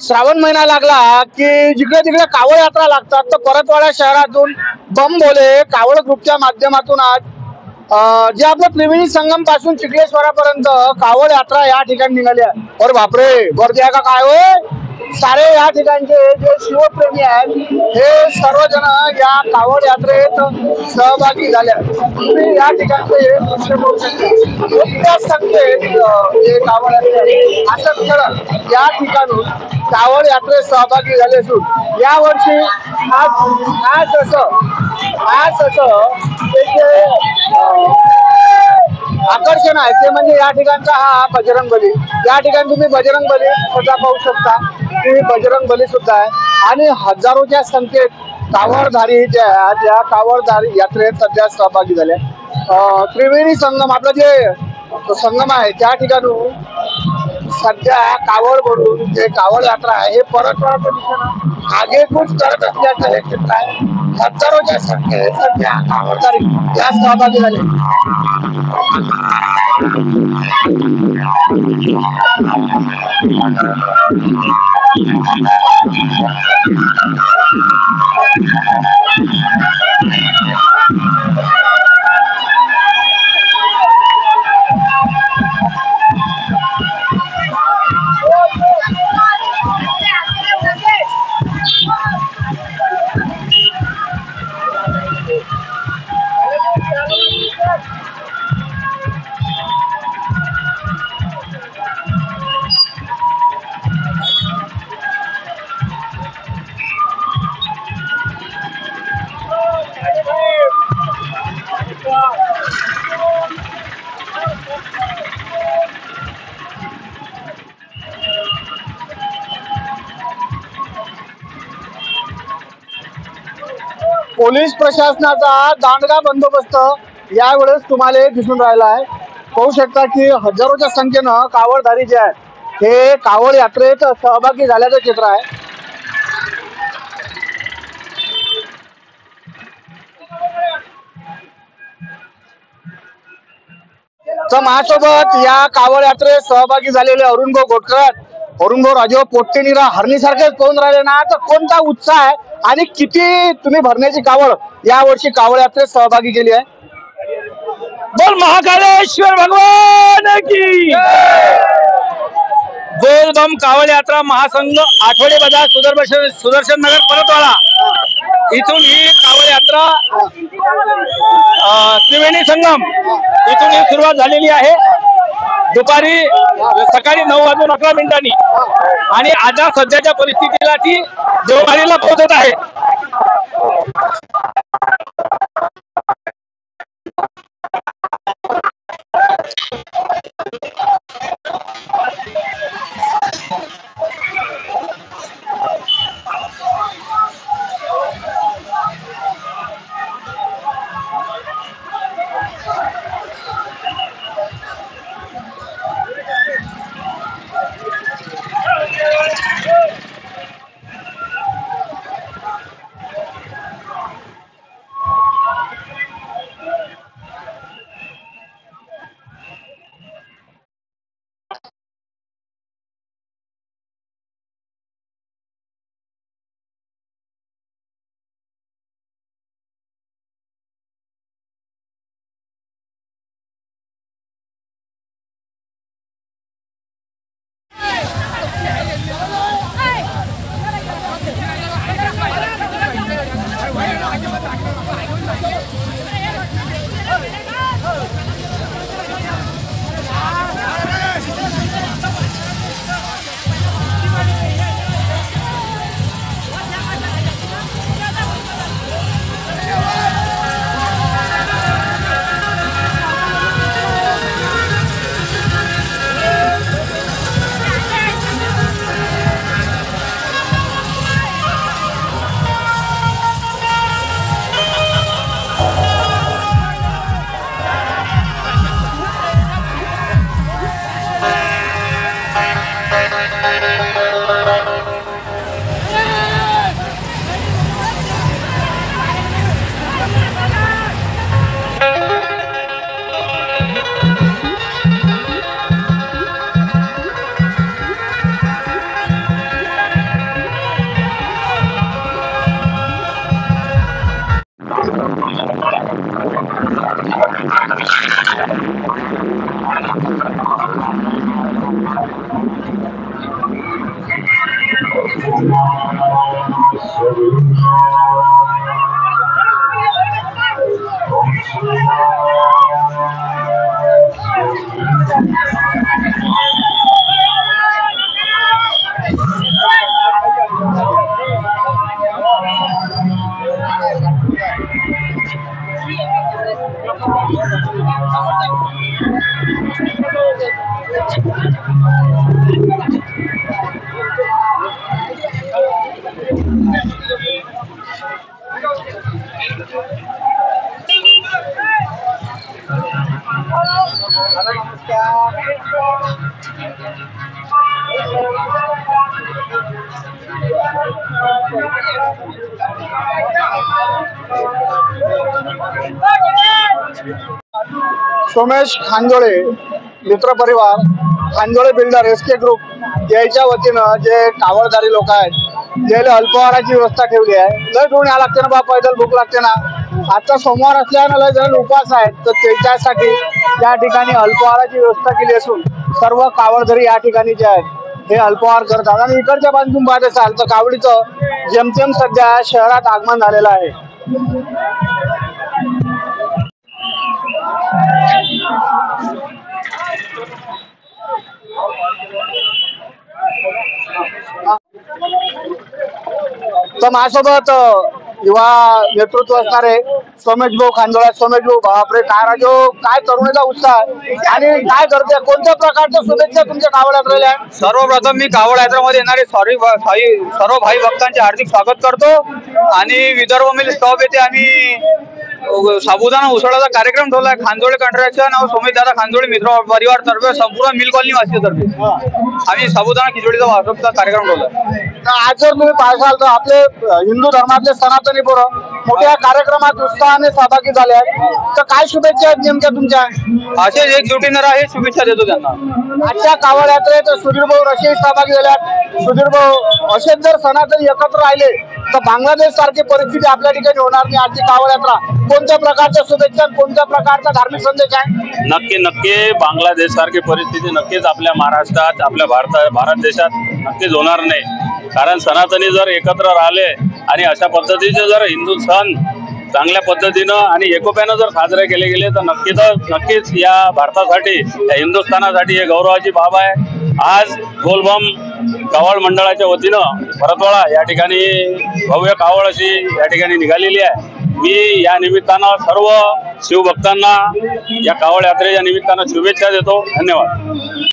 श्रावण महिना लागला की जिकडे तिकडे कावड यात्रा लागतात. तर परतवाडा शहरातून बम भोले कावड ग्रुपच्या माध्यमातून आज जे आपलं त्रिवेणी संगम पासून चिखलेश्वरापर्यंत कावड यात्रा या ठिकाणी निघाली आहे. और बापरे, गर्दी आहे का काय होय. सारे या ठिकाणचे जे शिवप्रेमी आहेत हे सर्वजण या कावड यात्रेत सहभागी झाले आहेत. तुम्ही या ठिकाणचे दृश्य बघू शकता. मोठ्या संख्येत हे कावड यात्रे असं खरं या ठिकाणून कावड यात्रेत सहभागी झाले असून यावर्षी आज असं आकर्षण आहे ते म्हणजे या ठिकाणचा हा बजरंग बली. या ठिकाणी तुम्ही बजरंग बली सुद्धा पाहू शकता. ही बजरंग बली सुद्धा आहे आणि हजारोच्या संख्येत कावडधारी जे आहेत या कावडधारी यात्रेत सध्या सहभागी झाले. त्रिवेणी संगम आपलं जे संगम आहे त्या ठिकाणून सध्या कावड भरून जे कावड यात्रा आहे हे परतवाड्याच्या दिशेनं आगेकूच करत असल्याचं हे चित्र आहे. हजारोच्या संख्येत सध्या कावडधारी या सहभागी झाले. पोलीस प्रशासनाचा दांडगा बंदोबस्त यावेळेस तुम्हाला दिसून राहिला आहे. पाहू शकता की हजारोच्या संख्येनं कावडधारी जे आहेत हे कावड यात्रेत सहभागी झाल्याचं चित्र आहे. तर माझ्यासोबत या कावड यात्रेत सहभागी झालेले अरुण भाऊ घोटकर, अरुण भाऊ राजे पोट्टेनिरा हरणीसारखेच पाहून राहिले ना. तर कोणता उत्साह आहे आणि किती तुम्ही भरण्याची कावड या वर्षी कावड यात्रेत सहभागी केली आहे? बोल महाकालेश्वर भगवान की. बोल बम कावड यात्रा महासंघ आठवडे बाजार सुदर्शन नगर परतवाडा इथून ही कावड यात्रा त्रिवेणी संगम इथून ही सुरुवात झालेली आहे. दुपारी सकाळी 9:11 आणि आता सध्याच्या परिस्थितीला ती देवबारीला पोहोचत आहे. सोमेश खांजोळे मित्र परिवार खांजोळे बिल्डर SK ग्रुप याच्या वतीनं जे कावळधारी लोक आहेत जे अल्पहाराची व्यवस्था ठेवली आहे. लय ठेवून या लागते ना बा, पैदल भूक लागते ना. आजचा सोमवार असल्यानं लय जण उपवास आहेत, तर त्याच्यासाठी या ठिकाणी अल्पहाराची व्यवस्था केली असून सर्व कावळधारी या ठिकाणी जे आहेत हे अल्पहार करतात. आणि इकडच्या बाजून पाहत असाल तर कावडीचं जेमतेम सध्या शहरात आगमन झालेलं आहे. तर माझ्यासोबत युवा नेतृत्व असणारे सोमेश भाऊ खांजोळे. सोमेश भाऊ, बापरे काय राजो, काय तरुणाचा उत्साह आणि काय करते, कोणत्या प्रकारच्या शुभेच्छा तुमच्या कावड यात्रेला आहे? सर्वप्रथम मी कावड यात्रेमध्ये येणारे सर्व भाई भक्तांचे हार्दिक स्वागत करतो. आणि विदर्भ मिल स्टॉप येथे आम्ही साबुदाणा उसळाचा कार्यक्रम ठेवला आहे. खांजोळे कंट्रॅक्शन और सोमेश दादा खांजोळे मित्र परिवार तर्फे संपूर्ण मिल कॉलनी वासीतर्फे आम्ही साबुदाणा खिचडीचा वाटपचा कार्यक्रम ठेवला. आज जर तुम्ही पाहाल तर आपले हिंदू धर्मातले सनातनी पोरं मोठ्या कार्यक्रमात उत्साहाने सहभागी झाले आहेत. तर काय शुभेच्छा आहेत नेमक्या तुमच्या? असेच एक जुटीनं राहा हे शुभेच्छा देतो त्यांना. आजच्या कावड यात्रेत सुधीर भाऊ असेही सहभागी झाले आहेत. सुधीर भाऊ, असेच जर सनातनी एकत्र राहिले तर बांगलादेश सारखी परिस्थिती आपल्या ठिकाणी होणार नाही. आजची कावड यात्रा कोणत्या प्रकारच्या शुभेच्छा, कोणत्या प्रकारचा धार्मिक संदेश आहे? नक्की बांगलादेश सारखी परिस्थिती नक्कीच आपल्या महाराष्ट्रात, आपल्या भारत देशात नक्कीच होणार नाही. कारण सनातनी जर एकत्र राहिले आणि अशा पद्धतीचे जर हिंदू सण चांगल्या पद्धतीनं आणि एकोप्यानं जर साजरे केले गेले तर नक्कीच या भारतासाठी, या हिंदुस्थानासाठी हे गौरवाची बाब आहे. आज गोलबम कावड मंडळाच्या वतीनं भरतवाडा या ठिकाणी भव्य कावड अशी या ठिकाणी निघालेली आहे. मी या निमित्तानं सर्व शिवभक्तांना या कावड यात्रेच्या निमित्तानं शुभेच्छा देतो. धन्यवाद.